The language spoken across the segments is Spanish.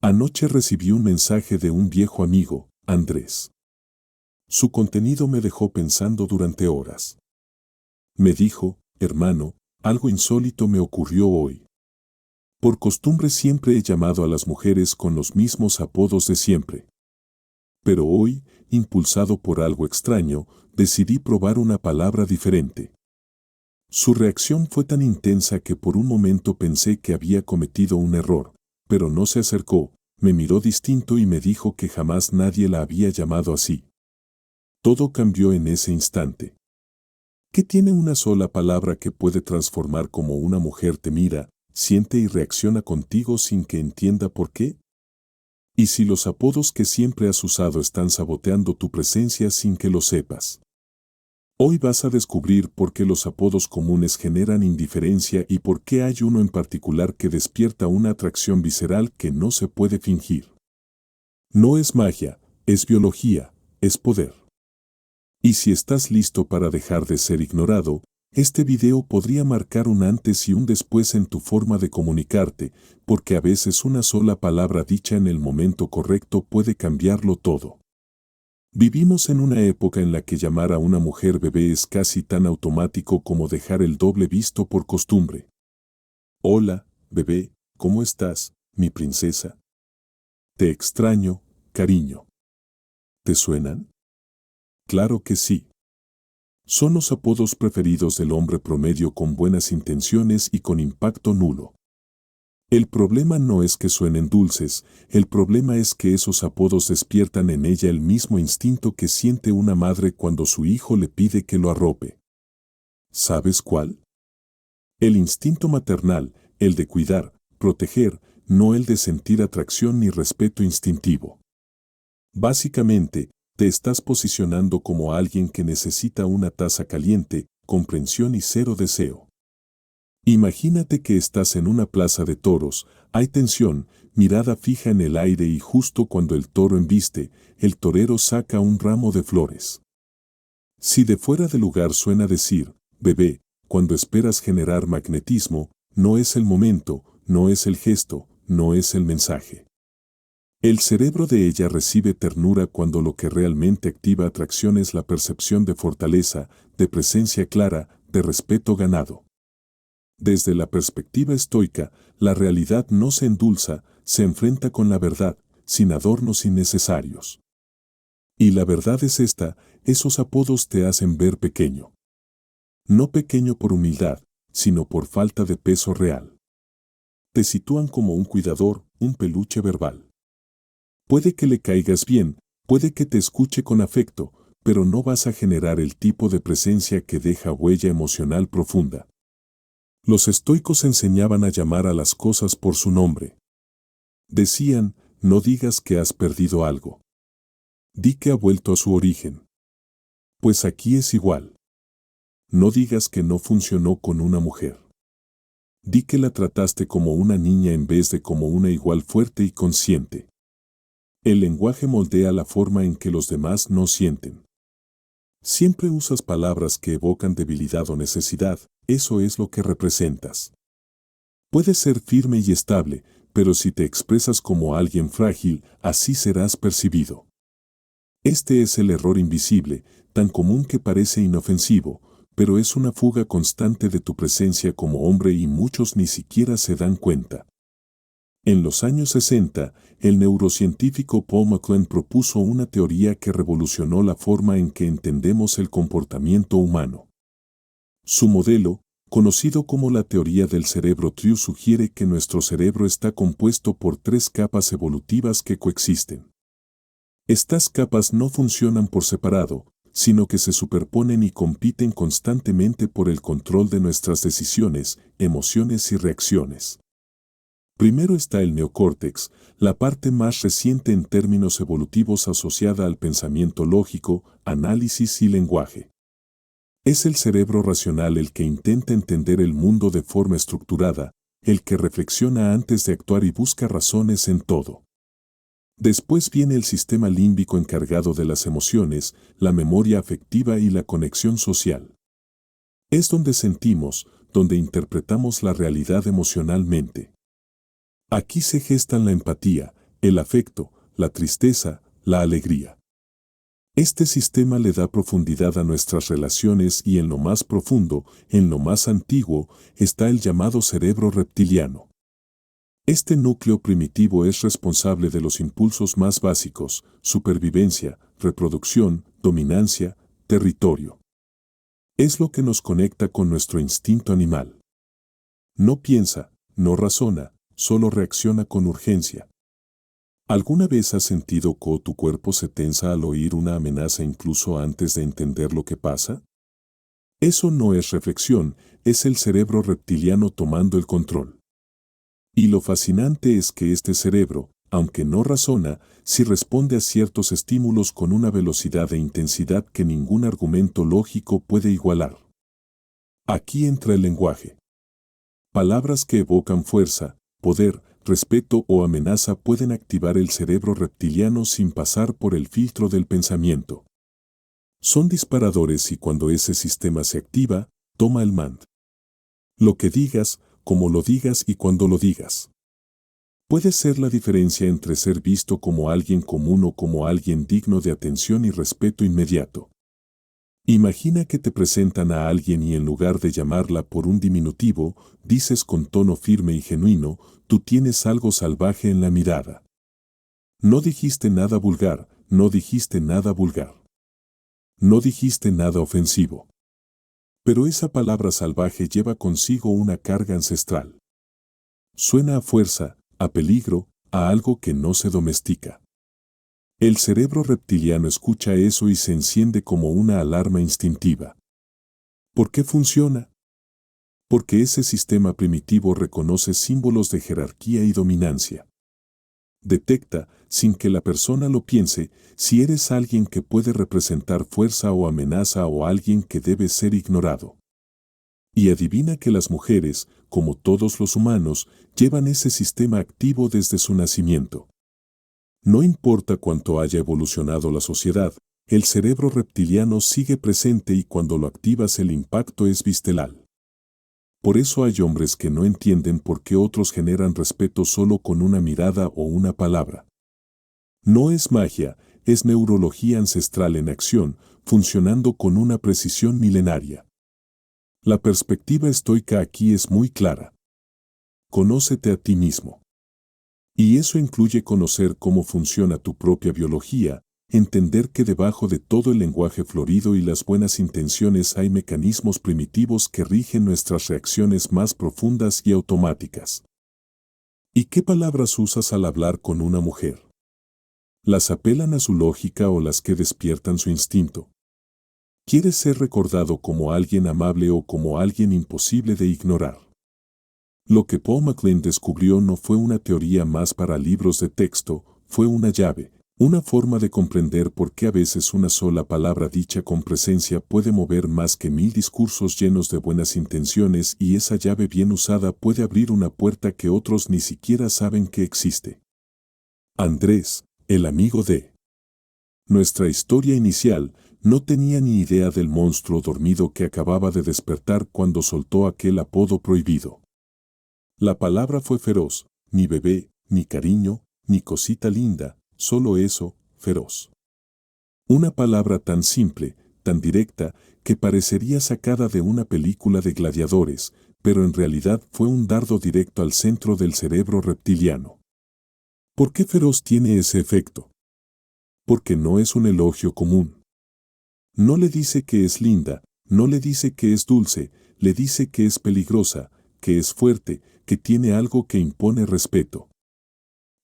Anoche recibí un mensaje de un viejo amigo, Andrés. Su contenido me dejó pensando durante horas. Me dijo, hermano, algo insólito me ocurrió hoy. Por costumbre siempre he llamado a las mujeres con los mismos apodos de siempre. Pero hoy, impulsado por algo extraño, decidí probar una palabra diferente. Su reacción fue tan intensa que por un momento pensé que había cometido un error, pero no se acercó, me miró distinto y me dijo que jamás nadie la había llamado así. Todo cambió en ese instante. ¿Qué tiene una sola palabra que puede transformar cómo una mujer te mira, siente y reacciona contigo sin que entienda por qué? ¿Y si los apodos que siempre has usado están saboteando tu presencia sin que lo sepas? Hoy vas a descubrir por qué los apodos comunes generan indiferencia y por qué hay uno en particular que despierta una atracción visceral que no se puede fingir. No es magia, es biología, es poder. Y si estás listo para dejar de ser ignorado, este video podría marcar un antes y un después en tu forma de comunicarte, porque a veces una sola palabra dicha en el momento correcto puede cambiarlo todo. Vivimos en una época en la que llamar a una mujer bebé es casi tan automático como dejar el doble visto por costumbre. Hola, bebé, ¿cómo estás, mi princesa? Te extraño, cariño. ¿Te suenan? Claro que sí. Son los apodos preferidos del hombre promedio con buenas intenciones y con impacto nulo. El problema no es que suenen dulces, el problema es que esos apodos despiertan en ella el mismo instinto que siente una madre cuando su hijo le pide que lo arrope. ¿Sabes cuál? El instinto maternal, el de cuidar, proteger, no el de sentir atracción ni respeto instintivo. Básicamente, te estás posicionando como alguien que necesita una taza caliente, comprensión y cero deseo. Imagínate que estás en una plaza de toros, hay tensión, mirada fija en el aire y justo cuando el toro embiste, el torero saca un ramo de flores. Si de fuera de lugar suena decir, bebé, cuando esperas generar magnetismo, no es el momento, no es el gesto, no es el mensaje. El cerebro de ella recibe ternura cuando lo que realmente activa atracción es la percepción de fortaleza, de presencia clara, de respeto ganado. Desde la perspectiva estoica, la realidad no se endulza, se enfrenta con la verdad, sin adornos innecesarios. Y la verdad es esta, esos apodos te hacen ver pequeño. No pequeño por humildad, sino por falta de peso real. Te sitúan como un cuidador, un peluche verbal. Puede que le caigas bien, puede que te escuche con afecto, pero no vas a generar el tipo de presencia que deja huella emocional profunda. Los estoicos enseñaban a llamar a las cosas por su nombre. Decían, no digas que has perdido algo. Di que ha vuelto a su origen. Pues aquí es igual. No digas que no funcionó con una mujer. Di que la trataste como una niña en vez de como una igual fuerte y consciente. El lenguaje moldea la forma en que los demás no sienten. Siempre usas palabras que evocan debilidad o necesidad, eso es lo que representas. Puedes ser firme y estable, pero si te expresas como alguien frágil, así serás percibido. Este es el error invisible, tan común que parece inofensivo, pero es una fuga constante de tu presencia como hombre y muchos ni siquiera se dan cuenta. En los años 60, el neurocientífico Paul MacLean propuso una teoría que revolucionó la forma en que entendemos el comportamiento humano. Su modelo, conocido como la teoría del cerebro trío, sugiere que nuestro cerebro está compuesto por 3 capas evolutivas que coexisten. Estas capas no funcionan por separado, sino que se superponen y compiten constantemente por el control de nuestras decisiones, emociones y reacciones. Primero está el neocórtex, la parte más reciente en términos evolutivos asociada al pensamiento lógico, análisis y lenguaje. Es el cerebro racional el que intenta entender el mundo de forma estructurada, el que reflexiona antes de actuar y busca razones en todo. Después viene el sistema límbico encargado de las emociones, la memoria afectiva y la conexión social. Es donde sentimos, donde interpretamos la realidad emocionalmente. Aquí se gestan la empatía, el afecto, la tristeza, la alegría. Este sistema le da profundidad a nuestras relaciones y en lo más profundo, en lo más antiguo, está el llamado cerebro reptiliano. Este núcleo primitivo es responsable de los impulsos más básicos: supervivencia, reproducción, dominancia, territorio. Es lo que nos conecta con nuestro instinto animal. No piensa, no razona, solo reacciona con urgencia. ¿Alguna vez has sentido cómo tu cuerpo se tensa al oír una amenaza incluso antes de entender lo que pasa? Eso no es reflexión, es el cerebro reptiliano tomando el control. Y lo fascinante es que este cerebro, aunque no razona, sí responde a ciertos estímulos con una velocidad e intensidad que ningún argumento lógico puede igualar. Aquí entra el lenguaje. Palabras que evocan fuerza, poder, respeto o amenaza pueden activar el cerebro reptiliano sin pasar por el filtro del pensamiento. Son disparadores y cuando ese sistema se activa, toma el mando. Lo que digas, como lo digas y cuando lo digas. Puede ser la diferencia entre ser visto como alguien común o como alguien digno de atención y respeto inmediato. Imagina que te presentan a alguien y en lugar de llamarla por un diminutivo, dices con tono firme y genuino: tú tienes algo salvaje en la mirada. No dijiste nada vulgar, no dijiste nada vulgar. No dijiste nada ofensivo. Pero esa palabra salvaje lleva consigo una carga ancestral. Suena a fuerza, a peligro, a algo que no se domestica. El cerebro reptiliano escucha eso y se enciende como una alarma instintiva. ¿Por qué funciona? Porque ese sistema primitivo reconoce símbolos de jerarquía y dominancia. Detecta, sin que la persona lo piense, si eres alguien que puede representar fuerza o amenaza o alguien que debe ser ignorado. Y adivina que las mujeres, como todos los humanos, llevan ese sistema activo desde su nacimiento. No importa cuánto haya evolucionado la sociedad, el cerebro reptiliano sigue presente y cuando lo activas el impacto es visceral. Por eso hay hombres que no entienden por qué otros generan respeto solo con una mirada o una palabra. No es magia, es neurología ancestral en acción, funcionando con una precisión milenaria. La perspectiva estoica aquí es muy clara. Conócete a ti mismo. Y eso incluye conocer cómo funciona tu propia biología, entender que debajo de todo el lenguaje florido y las buenas intenciones hay mecanismos primitivos que rigen nuestras reacciones más profundas y automáticas. ¿Y qué palabras usas al hablar con una mujer? ¿Las apelan a su lógica o las que despiertan su instinto? ¿Quieres ser recordado como alguien amable o como alguien imposible de ignorar? Lo que Paul MacLean descubrió no fue una teoría más para libros de texto, fue una llave, una forma de comprender por qué a veces una sola palabra dicha con presencia puede mover más que 1000 discursos llenos de buenas intenciones y esa llave bien usada puede abrir una puerta que otros ni siquiera saben que existe. Andrés, el amigo de nuestra historia inicial, no tenía ni idea del monstruo dormido que acababa de despertar cuando soltó aquel apodo prohibido. La palabra fue feroz, ni bebé, ni cariño, ni cosita linda, solo eso, feroz. Una palabra tan simple, tan directa, que parecería sacada de una película de gladiadores, pero en realidad fue un dardo directo al centro del cerebro reptiliano. ¿Por qué feroz tiene ese efecto? Porque no es un elogio común. No le dice que es linda, no le dice que es dulce, le dice que es peligrosa, que es fuerte, que tiene algo que impone respeto.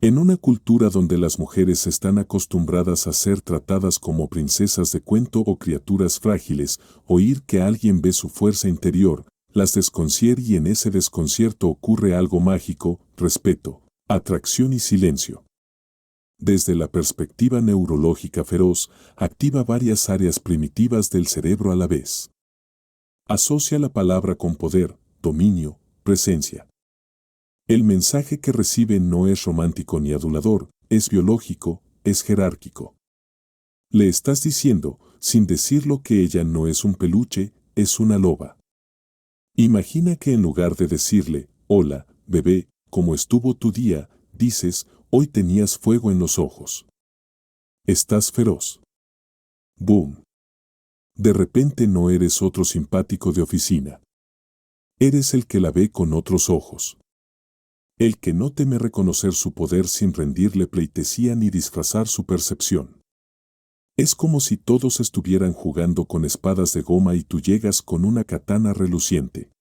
En una cultura donde las mujeres están acostumbradas a ser tratadas como princesas de cuento o criaturas frágiles, oír que alguien ve su fuerza interior, las desconcierne y en ese desconcierto ocurre algo mágico: respeto, atracción y silencio. Desde la perspectiva neurológica feroz, activa varias áreas primitivas del cerebro a la vez. Asocia la palabra con poder, dominio, presencia. El mensaje que recibe no es romántico ni adulador, es biológico, es jerárquico. Le estás diciendo, sin decirlo, que ella no es un peluche, es una loba. Imagina que en lugar de decirle: hola, bebé, ¿cómo estuvo tu día?, dices: hoy tenías fuego en los ojos. Estás feroz. Boom. De repente no eres otro simpático de oficina. Eres el que la ve con otros ojos. El que no teme reconocer su poder sin rendirle pleitesía ni disfrazar su percepción. Es como si todos estuvieran jugando con espadas de goma y tú llegas con una katana reluciente.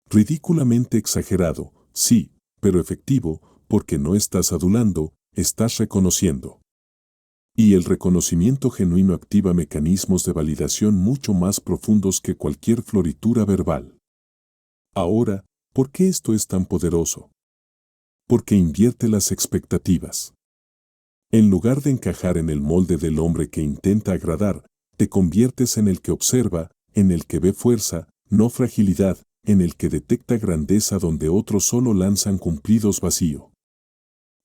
Ridículamente exagerado, sí, pero efectivo, porque no estás adulando, estás reconociendo. Y el reconocimiento genuino activa mecanismos de validación mucho más profundos que cualquier floritura verbal. Ahora, ¿por qué esto es tan poderoso? Porque invierte las expectativas. En lugar de encajar en el molde del hombre que intenta agradar, te conviertes en el que observa, en el que ve fuerza, no fragilidad, en el que detecta grandeza donde otros solo lanzan cumplidos vacío.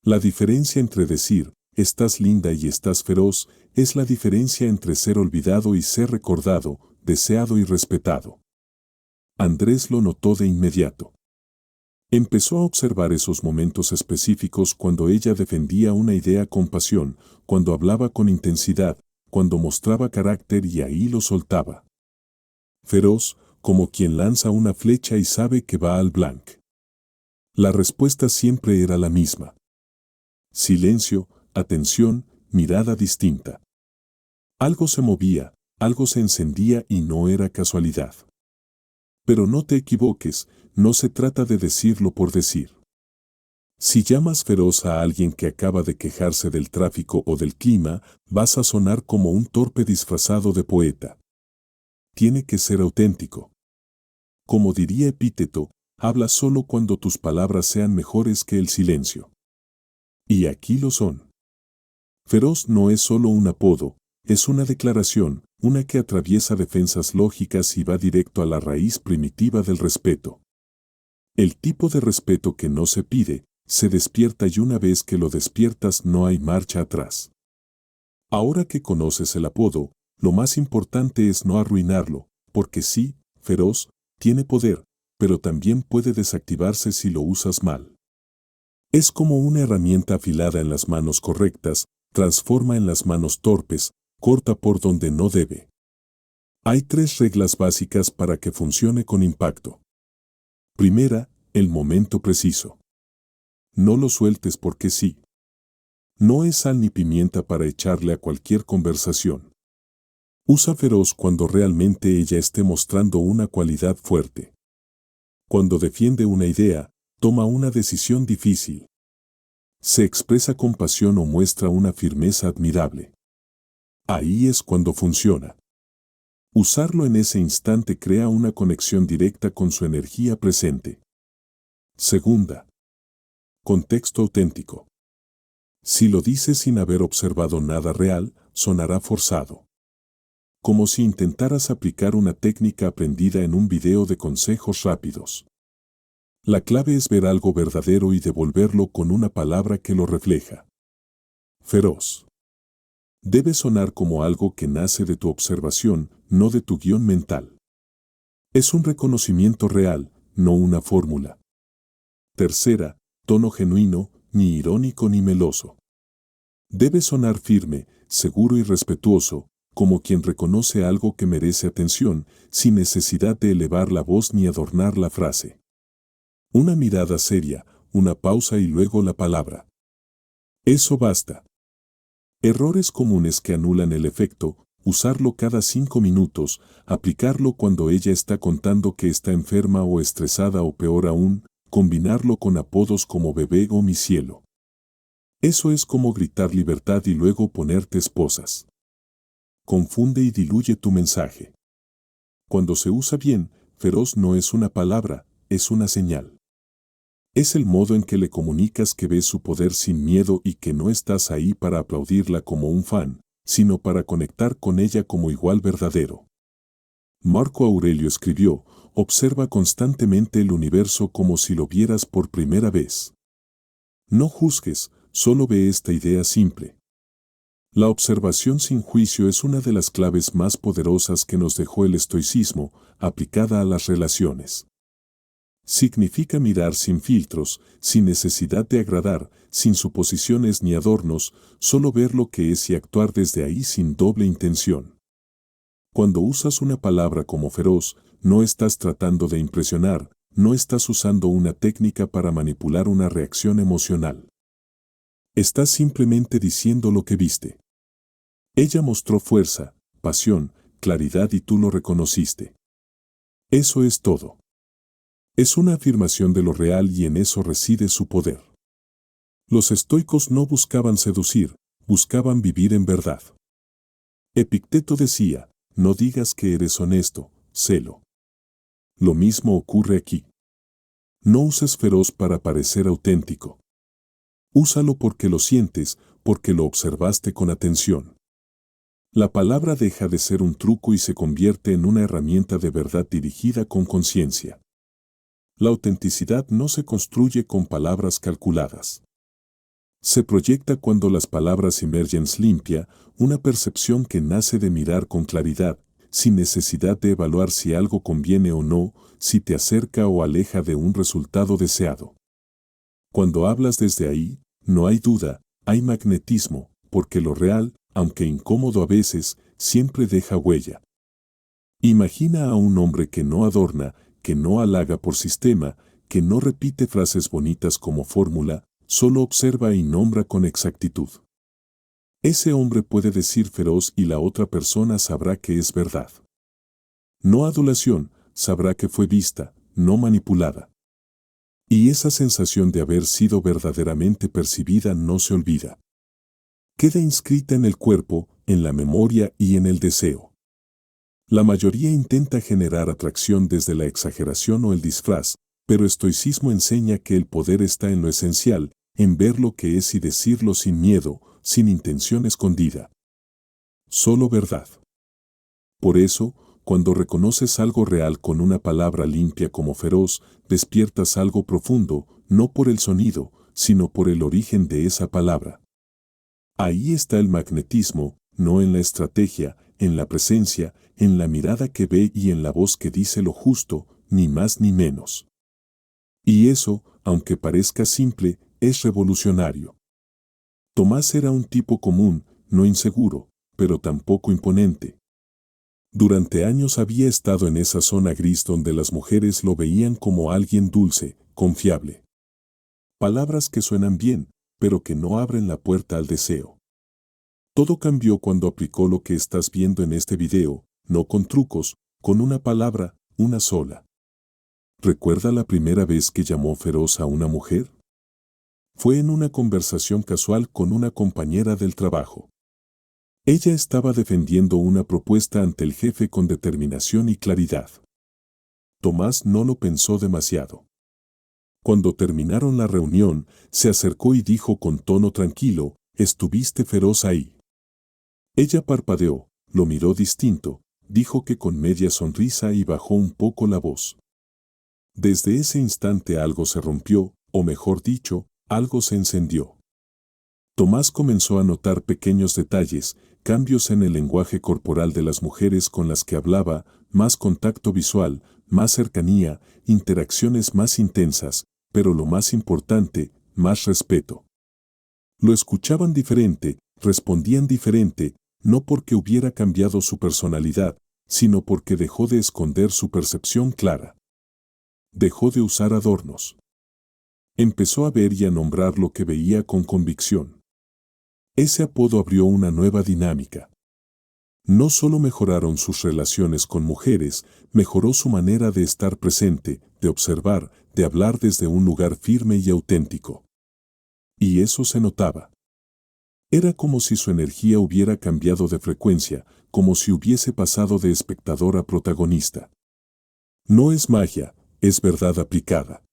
La diferencia entre decir, estás linda y estás feroz, es la diferencia entre ser olvidado y ser recordado, deseado y respetado. Andrés lo notó de inmediato. Empezó a observar esos momentos específicos cuando ella defendía una idea con pasión, cuando hablaba con intensidad, cuando mostraba carácter y ahí lo soltaba. Feroz, como quien lanza una flecha y sabe que va al blanco. La respuesta siempre era la misma. Silencio, atención, mirada distinta. Algo se movía, algo se encendía y no era casualidad. Pero no te equivoques, no se trata de decirlo por decir. Si llamas feroz a alguien que acaba de quejarse del tráfico o del clima, vas a sonar como un torpe disfrazado de poeta. Tiene que ser auténtico. Como diría Epíteto, habla solo cuando tus palabras sean mejores que el silencio. Y aquí lo son. Feroz no es solo un apodo, es una declaración, una que atraviesa defensas lógicas y va directo a la raíz primitiva del respeto. El tipo de respeto que no se pide, se despierta y una vez que lo despiertas no hay marcha atrás. Ahora que conoces el apodo, lo más importante es no arruinarlo, porque sí, feroz, tiene poder, pero también puede desactivarse si lo usas mal. Es como una herramienta afilada en las manos correctas, transforma en las manos torpes, corta por donde no debe. Hay 3 reglas básicas para que funcione con impacto. Primera, el momento preciso. No lo sueltes porque sí. No es sal ni pimienta para echarle a cualquier conversación. Usa feroz cuando realmente ella esté mostrando una cualidad fuerte. Cuando defiende una idea, toma una decisión difícil. Se expresa con pasión o muestra una firmeza admirable. Ahí es cuando funciona. Usarlo en ese instante crea una conexión directa con su energía presente. Segunda. Contexto auténtico. Si lo dices sin haber observado nada real, sonará forzado. Como si intentaras aplicar una técnica aprendida en un video de consejos rápidos. La clave es ver algo verdadero y devolverlo con una palabra que lo refleja. Feroz. Debe sonar como algo que nace de tu observación, no de tu guión mental. Es un reconocimiento real, no una fórmula. Tercera, tono genuino, ni irónico ni meloso. Debe sonar firme, seguro y respetuoso, como quien reconoce algo que merece atención, sin necesidad de elevar la voz ni adornar la frase. Una mirada seria, una pausa y luego la palabra. Eso basta. Errores comunes que anulan el efecto, usarlo cada 5 minutos, aplicarlo cuando ella está contando que está enferma o estresada o peor aún, combinarlo con apodos como bebé o mi cielo. Eso es como gritar libertad y luego ponerte esposas. Confunde y diluye tu mensaje. Cuando se usa bien, feroz no es una palabra, es una señal. Es el modo en que le comunicas que ves su poder sin miedo y que no estás ahí para aplaudirla como un fan, sino para conectar con ella como igual verdadero. Marco Aurelio escribió, observa constantemente el universo como si lo vieras por primera vez. No juzgues, solo ve esta idea simple. La observación sin juicio es una de las claves más poderosas que nos dejó el estoicismo, aplicada a las relaciones. Significa mirar sin filtros, sin necesidad de agradar, sin suposiciones ni adornos, solo ver lo que es y actuar desde ahí sin doble intención. Cuando usas una palabra como feroz, no estás tratando de impresionar, no estás usando una técnica para manipular una reacción emocional. Estás simplemente diciendo lo que viste. Ella mostró fuerza, pasión, claridad y tú lo reconociste. Eso es todo. Es una afirmación de lo real y en eso reside su poder. Los estoicos no buscaban seducir, buscaban vivir en verdad. Epicteto decía, no digas que eres honesto, sélo. Lo mismo ocurre aquí. No uses feroz para parecer auténtico. Úsalo porque lo sientes, porque lo observaste con atención. La palabra deja de ser un truco y se convierte en una herramienta de verdad dirigida con conciencia. La autenticidad no se construye con palabras calculadas. Se proyecta cuando las palabras emergen limpia, una percepción que nace de mirar con claridad, sin necesidad de evaluar si algo conviene o no, si te acerca o aleja de un resultado deseado. Cuando hablas desde ahí, no hay duda, hay magnetismo, porque lo real, aunque incómodo a veces, siempre deja huella. Imagina a un hombre que no adorna, que no halaga por sistema, que no repite frases bonitas como fórmula, solo observa y nombra con exactitud. Ese hombre puede decir feroz y la otra persona sabrá que es verdad. No adulación, sabrá que fue vista, no manipulada. Y esa sensación de haber sido verdaderamente percibida no se olvida. Queda inscrita en el cuerpo, en la memoria y en el deseo. La mayoría intenta generar atracción desde la exageración o el disfraz, pero estoicismo enseña que el poder está en lo esencial, en ver lo que es y decirlo sin miedo, sin intención escondida. Solo verdad. Por eso, cuando reconoces algo real con una palabra limpia como feroz, despiertas algo profundo, no por el sonido, sino por el origen de esa palabra. Ahí está el magnetismo, no en la estrategia, en la presencia, en la mirada que ve y en la voz que dice lo justo, ni más ni menos. Y eso, aunque parezca simple, es revolucionario. Tomás era un tipo común, no inseguro, pero tampoco imponente. Durante años había estado en esa zona gris donde las mujeres lo veían como alguien dulce, confiable. Palabras que suenan bien, pero que no abren la puerta al deseo. Todo cambió cuando aplicó lo que estás viendo en este video, no con trucos, con una palabra, una sola. ¿Recuerda la primera vez que llamó feroz a una mujer? Fue en una conversación casual con una compañera del trabajo. Ella estaba defendiendo una propuesta ante el jefe con determinación y claridad. Tomás no lo pensó demasiado. Cuando terminaron la reunión, se acercó y dijo con tono tranquilo, «¿Estuviste feroz ahí?» Ella parpadeó, lo miró distinto, dijo que con media sonrisa y bajó un poco la voz. Desde ese instante algo se rompió, o mejor dicho, algo se encendió. Tomás comenzó a notar pequeños detalles, cambios en el lenguaje corporal de las mujeres con las que hablaba, más contacto visual, más cercanía, interacciones más intensas, pero lo más importante, más respeto. Lo escuchaban diferente, respondían diferente, no porque hubiera cambiado su personalidad, sino porque dejó de esconder su percepción clara. Dejó de usar adornos. Empezó a ver y a nombrar lo que veía con convicción. Ese apodo abrió una nueva dinámica. No solo mejoraron sus relaciones con mujeres, mejoró su manera de estar presente, de observar, de hablar desde un lugar firme y auténtico. Y eso se notaba. Era como si su energía hubiera cambiado de frecuencia, como si hubiese pasado de espectador a protagonista. No es magia, es verdad aplicada.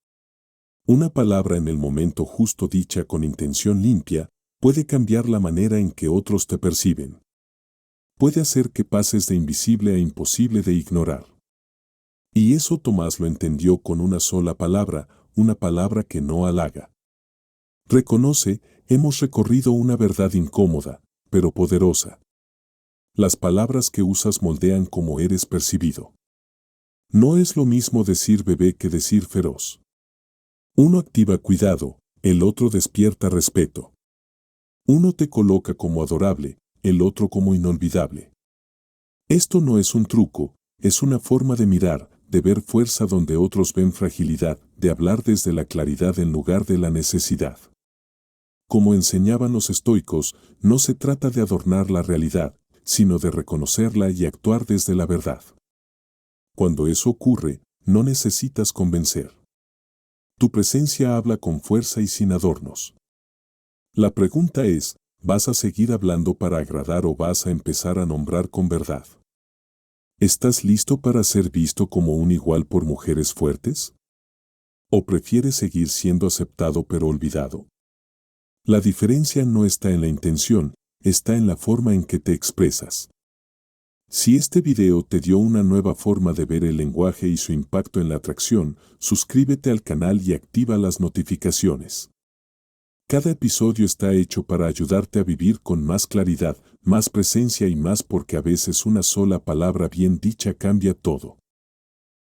Una palabra en el momento justo dicha con intención limpia, puede cambiar la manera en que otros te perciben. Puede hacer que pases de invisible a imposible de ignorar. Y eso Tomás lo entendió con una sola palabra, una palabra que no halaga. Reconoce, hemos recorrido una verdad incómoda, pero poderosa. Las palabras que usas moldean cómo eres percibido. No es lo mismo decir bebé que decir feroz. Uno activa cuidado, el otro despierta respeto. Uno te coloca como adorable, el otro como inolvidable. Esto no es un truco, es una forma de mirar, de ver fuerza donde otros ven fragilidad, de hablar desde la claridad en lugar de la necesidad. Como enseñaban los estoicos, no se trata de adornar la realidad, sino de reconocerla y actuar desde la verdad. Cuando eso ocurre, no necesitas convencer. Tu presencia habla con fuerza y sin adornos. La pregunta es, ¿vas a seguir hablando para agradar o vas a empezar a nombrar con verdad? ¿Estás listo para ser visto como un igual por mujeres fuertes? ¿O prefieres seguir siendo aceptado pero olvidado? La diferencia no está en la intención, está en la forma en que te expresas. Si este video te dio una nueva forma de ver el lenguaje y su impacto en la atracción, suscríbete al canal y activa las notificaciones. Cada episodio está hecho para ayudarte a vivir con más claridad, más presencia y más porque a veces una sola palabra bien dicha cambia todo.